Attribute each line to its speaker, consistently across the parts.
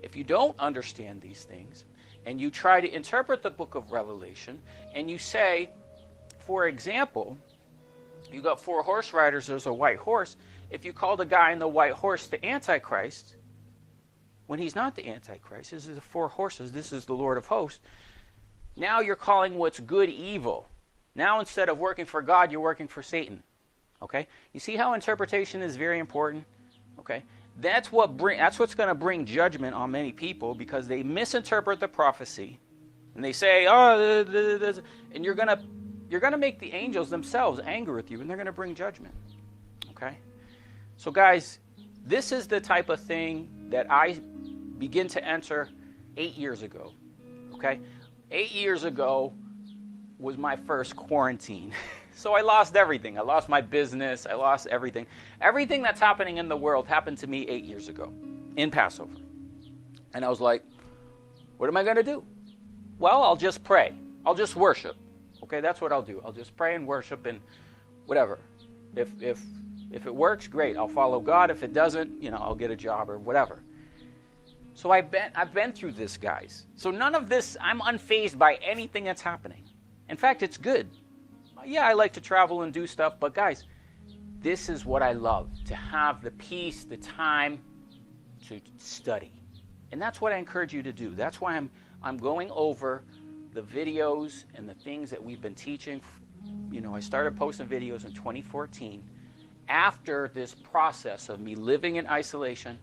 Speaker 1: if you don't understand these things, and you try to interpret the book of Revelation, and you say, for example, you got 4 horse riders, there's a white horse. If you call the guy in the white horse the Antichrist, when he's not the Antichrist, this is the 4 horses, this is the Lord of hosts, now you're calling what's good evil. Now instead of working for God, you're working for Satan. Okay? You see how interpretation is very important? Okay? That's what's going to bring judgment on many people, because they misinterpret the prophecy, and they say, "Oh," and you're gonna make the angels themselves angry with you, and they're going to bring judgment. Okay? So guys, this is the type of thing that I begin to enter 8 years ago. Okay? 8 years ago was my first quarantine. So I lost everything. I lost my business. I lost everything. Everything that's happening in the world happened to me 8 years ago in Passover. And I was like, what am I going to do? Well, I'll just pray. I'll just worship. Okay, that's what I'll do. I'll just pray and worship and whatever. If it works, great. I'll follow God. If it doesn't, I'll get a job or whatever. So I've been through this, guys. So none of this, I'm unfazed by anything that's happening. In fact, it's good. Yeah, I like to travel and do stuff, but guys, this is what I love, to have the peace, the time to study. And that's what I encourage you to do. That's why I'm going over the videos and the things that we've been teaching. I started posting videos in 2014 after this process of me living in isolation,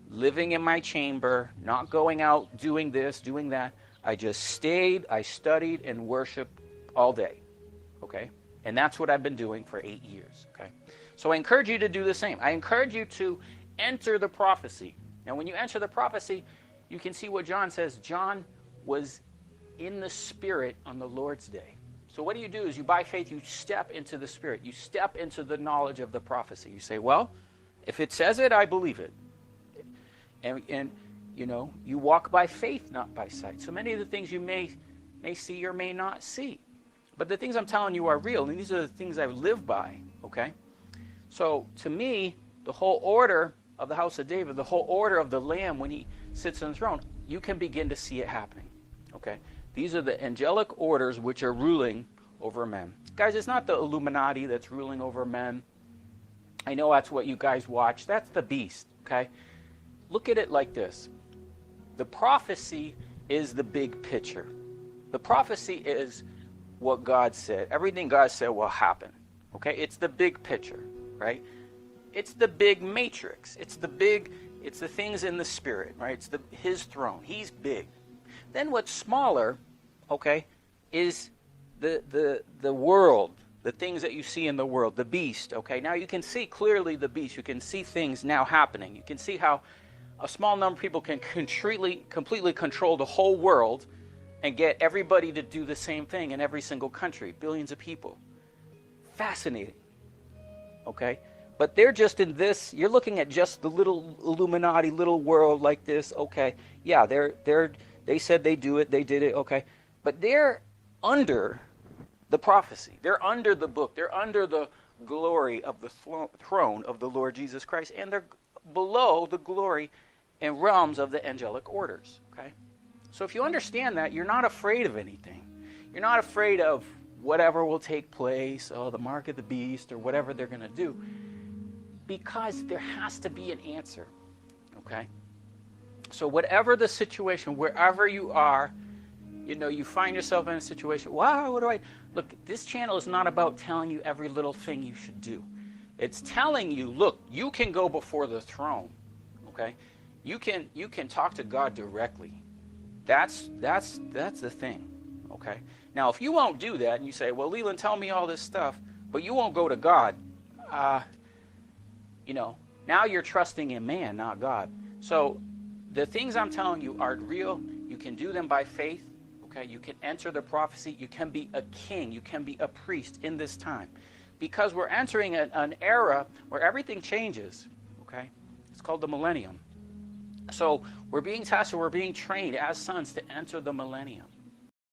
Speaker 1: living in my chamber, not going out, doing this, doing that. I just stayed, I studied, and worshiped all day. Okay? And that's what I've been doing for 8 years. Okay? So I encourage you to do the same. I encourage you to enter the prophecy. Now, when you enter the prophecy, you can see what John says. John was in the Spirit on the Lord's day. So what do? Is you, by faith, you step into the Spirit. You step into the knowledge of the prophecy. You say, well, if it says it, I believe it. And you walk by faith, not by sight. So many of the things you may see or may not see. But the things I'm telling you are real, and these are the things I live by, okay? So to me, the whole order of the house of David, the whole order of the Lamb when he sits on the throne, you can begin to see it happening, okay? These are the angelic orders which are ruling over men. Guys, it's not the Illuminati that's ruling over men. I know that's what you guys watch. That's the beast, okay? Look at it like this. The prophecy is the big picture. The prophecy is what God said. Everything God said will happen. Okay? It's the big picture, right? It's the big matrix. It's the things in the Spirit, right? It's his throne. He's big. Then what's smaller, okay, is the world, the things that you see in the world, the beast, okay? Now you can see clearly the beast. You can see things now happening. You can see how a small number of people can completely control the whole world and get everybody to do the same thing in every single country, billions of people. Fascinating, okay? But they're just in this, you're looking at just the little Illuminati, little world like this, okay? Yeah, they said they do it, they did it, okay? But they're under the prophecy. They're under the book. They're under the glory of the throne of the Lord Jesus Christ, and they're below the glory and realms of the angelic orders, okay? So if you understand that, you're not afraid of anything. You're not afraid of whatever will take place, the mark of the beast, or whatever they're going to do, because there has to be an answer, okay? So whatever the situation, wherever you are, you find yourself in a situation, wow, what do I... Look, this channel is not about telling you every little thing you should do. It's telling you, look, you can go before the throne, okay? You can talk to God directly. That's the thing, okay? Now, if you won't do that and you say, well, Leeland, tell me all this stuff, but you won't go to God, now you're trusting in man, not God. So the things I'm telling you are real. You can do them by faith, okay? You can enter the prophecy. You can be a king. You can be a priest in this time, because we're entering an era where everything changes, okay? It's called the millennium. So we're being tested, we're being trained as sons to enter the millennium.